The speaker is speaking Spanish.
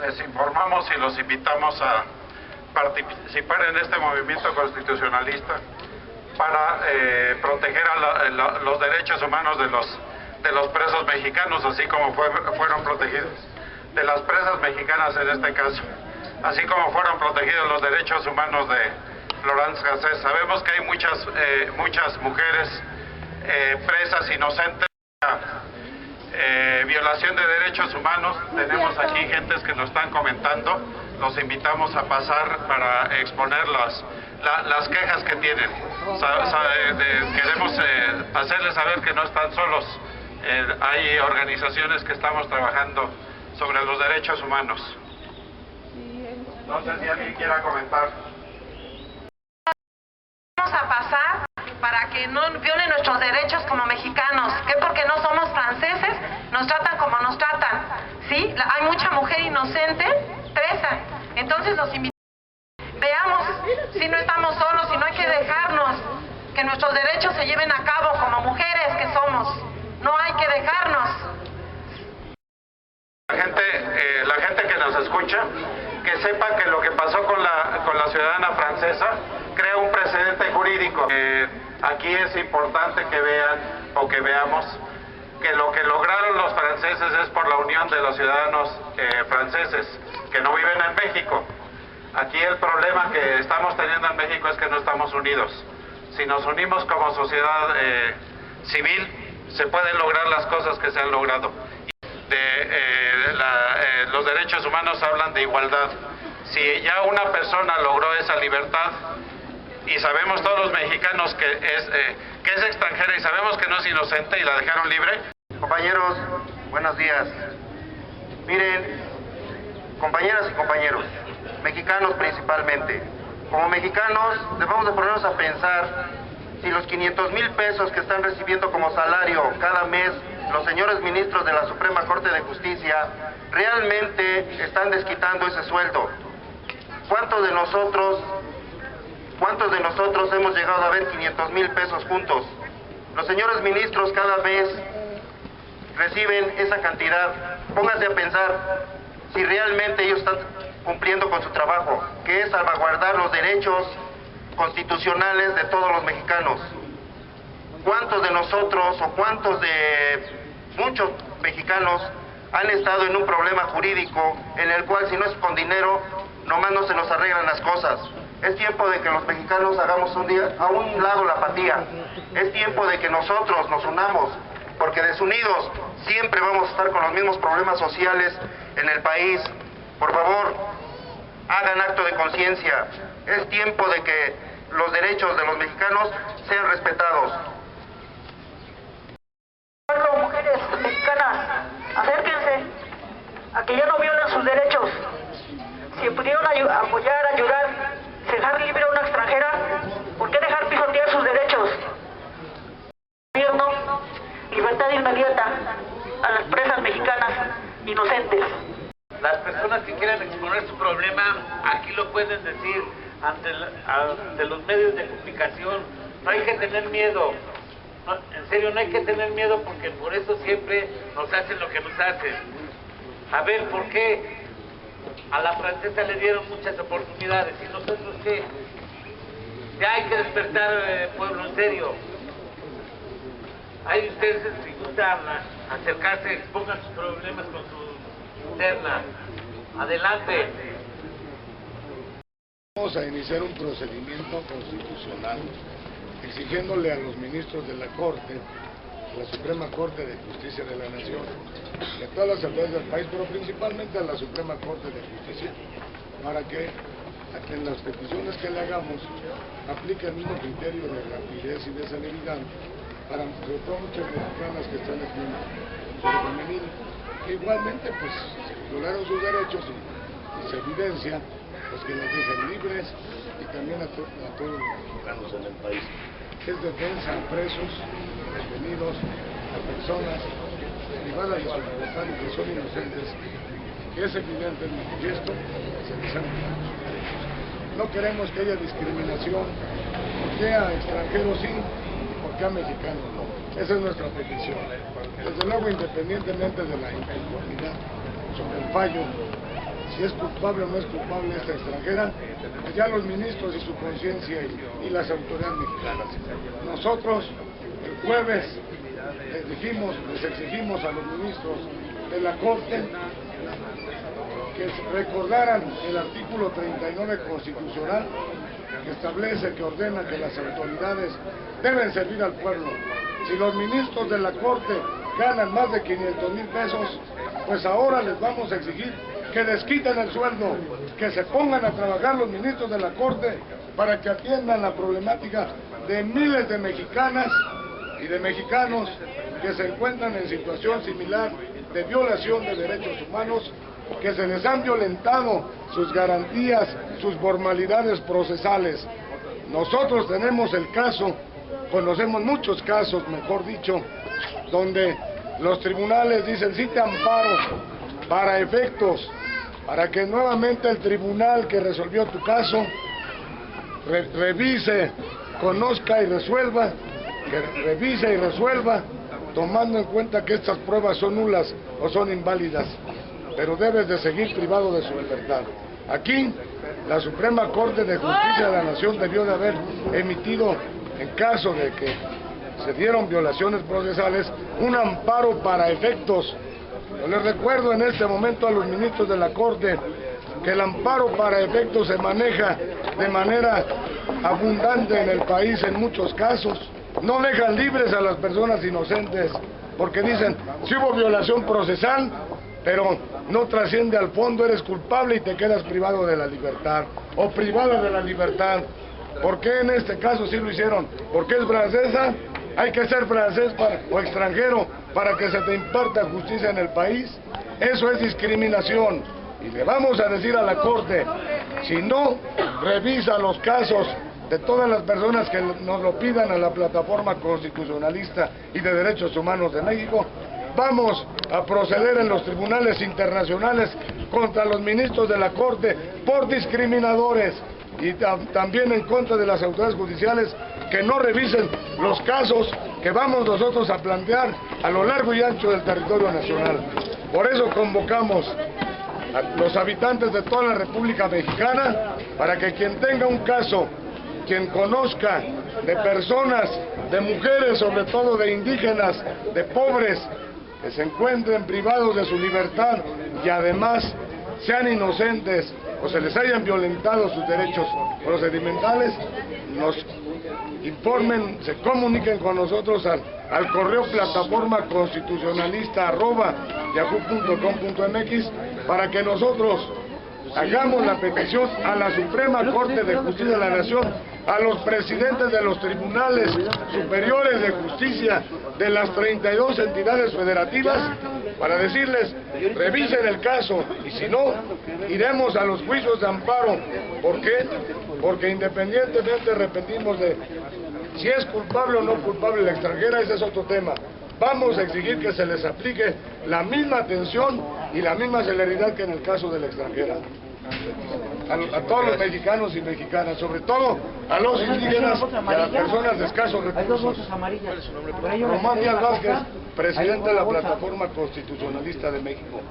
les informamos y los invitamos a participar en este movimiento constitucionalista para proteger los derechos humanos de los presos mexicanos, así como fueron protegidos, de las presas mexicanas en este caso, así como fueron protegidos los derechos humanos de Florence Cassés. Sabemos que hay muchas mujeres presas inocentes, violación de derechos humanos. Tenemos aquí gentes que nos están comentando, los invitamos a pasar para exponer las quejas que tienen. Queremos hacerles saber que no están solos, hay organizaciones que estamos trabajando sobre los derechos humanos. No sé si alguien quiera comentar. Vamos a pasar para que no violen nuestros derechos como mexicanos, que porque no somos franceses nos tratan como nos tratan, ¿sí? Hay mucha mujer inocente presa, entonces los invitamos, veamos si no estamos solos, si no hay que dejarnos, que nuestros derechos se lleven a cabo como mujeres que somos, no hay que dejarnos. La gente que nos escucha, que sepa que lo que pasó con la ciudadana francesa crea un precedente jurídico. Aquí es importante que vean o que veamos que lo que lograron los franceses es por la unión de los ciudadanos franceses que no viven en México. Aquí el problema que estamos teniendo en México es que no estamos unidos. Si nos unimos como sociedad civil, se pueden lograr las cosas que se han logrado. Los derechos humanos hablan de igualdad. Si ya una persona logró esa libertad, y sabemos todos los mexicanos que es extranjera y sabemos que no es inocente y la dejaron libre. Compañeros, buenos días. Miren, compañeras y compañeros, mexicanos principalmente, como mexicanos debemos de ponernos a pensar si los 500,000 pesos que están recibiendo como salario cada mes los señores ministros de la Suprema Corte de Justicia realmente están desquitando ese sueldo. ¿Cuántos de nosotros hemos llegado a ver 500,000 pesos juntos? Los señores ministros cada mes reciben esa cantidad. Pónganse a pensar si realmente ellos están cumpliendo con su trabajo, que es salvaguardar los derechos constitucionales de todos los mexicanos. ¿Cuántos de nosotros o cuántos de muchos mexicanos han estado en un problema jurídico en el cual si no es con dinero, nomás no se nos arreglan las cosas? Es tiempo de que los mexicanos hagamos a un lado la apatía. Es tiempo de que nosotros nos unamos, porque desunidos siempre vamos a estar con los mismos problemas sociales en el país. Por favor, hagan acto de conciencia. Es tiempo de que los derechos de los mexicanos sean respetados. Mujeres mexicanas, acérquense a que ya no violen sus derechos. Si pudieron apoyar, ayudar, dejar libre a una extranjera, ¿por qué dejar pisotear sus derechos? Gobierno, libertad inmediata a las presas mexicanas inocentes. Las personas que quieran exponer su problema, aquí lo pueden decir ante los medios de comunicación. No hay que tener miedo. No, en serio, no hay que tener miedo, porque por eso siempre nos hacen lo que nos hacen. A ver, ¿por qué a la francesa le dieron muchas oportunidades y nosotros qué? Ya hay que despertar, pueblo, en serio. Hay ustedes, si gustan acercarse, expongan sus problemas con su interna. Adelante. Vamos a iniciar un procedimiento constitucional exigiéndole a los ministros de la Corte, la Suprema Corte de Justicia de la Nación, y a todas las autoridades del país, pero principalmente a la Suprema Corte de Justicia, para que en las peticiones que le hagamos aplique el mismo criterio de rapidez y de celeridad para sobre todo muchas mexicanas que están aquí en el femenino. Igualmente, pues, se violaron sus derechos y se evidencia pues que las dejen libres, y también a todos los mexicanos en el país. Es defensa a presos, detenidos, a personas privadas de su libertad y que son inocentes, que es evidente el manifiesto que se les han violado sus derechos. No queremos que haya discriminación, porque a extranjeros sí, y porque a mexicanos no. Esa es nuestra petición. Desde luego, independientemente de la inconformidad sobre el fallo, si es culpable o no es culpable esta extranjera, pues ya los ministros y su conciencia y las autoridades mexicanas. Nosotros el jueves les exigimos a los ministros de la Corte que recordaran el artículo 39 constitucional que establece, que ordena que las autoridades deben servir al pueblo. Si los ministros de la Corte ganan más de 500,000 pesos, pues ahora les vamos a exigir que les quiten el sueldo, que se pongan a trabajar los ministros de la Corte para que atiendan la problemática de miles de mexicanas y de mexicanos que se encuentran en situación similar de violación de derechos humanos, que se les han violentado sus garantías, sus formalidades procesales. Nosotros tenemos el caso, conocemos muchos casos, mejor dicho, donde los tribunales dicen sí te amparo para efectos, para que nuevamente el tribunal que resolvió tu caso revise, conozca y resuelva, tomando en cuenta que estas pruebas son nulas o son inválidas, pero debes de seguir privado de su libertad. Aquí, la Suprema Corte de Justicia de la Nación debió de haber emitido, en caso de que se dieron violaciones procesales, un amparo para efectos. Yo les recuerdo en este momento a los ministros de la Corte que el amparo para efectos se maneja de manera abundante en el país en muchos casos. No dejan libres a las personas inocentes porque dicen, si hubo violación procesal, pero no trasciende al fondo, eres culpable y te quedas privado de la libertad o privada de la libertad. ¿Por qué en este caso sí lo hicieron? ¿Porque es francesa? Hay que ser francés o extranjero para que se te imparta justicia en el país. Eso es discriminación. Y le vamos a decir a la Corte, si no revisa los casos de todas las personas que nos lo pidan a la Plataforma Constitucionalista y de Derechos Humanos de México, vamos a proceder en los tribunales internacionales contra los ministros de la Corte por discriminadores y también en contra de las autoridades judiciales que no revisen los casos que vamos nosotros a plantear a lo largo y ancho del territorio nacional. Por eso convocamos a los habitantes de toda la República Mexicana para que quien tenga un caso, quien conozca de personas, de mujeres, sobre todo de indígenas, de pobres, que se encuentren privados de su libertad y además sean inocentes o se les hayan violentado sus derechos procedimentales, nos informen, se comuniquen con nosotros al correo plataformaconstitucionalista@yahoo.com.mx para que nosotros hagamos la petición a la Suprema Corte de Justicia de la Nación, a los presidentes de los tribunales superiores de justicia de las 32 entidades federativas, para decirles, revisen el caso, y si no, iremos a los juicios de amparo. ¿Por qué? Porque independientemente, repetimos, de si es culpable o no culpable la extranjera, ese es otro tema. Vamos a exigir que se les aplique la misma atención y la misma celeridad que en el caso de la extranjera. A todos los mexicanos y mexicanas, sobre todo a los indígenas y a las personas de escasos recursos. Román Díaz Vázquez, presidente de la Plataforma Constitucionalista de México.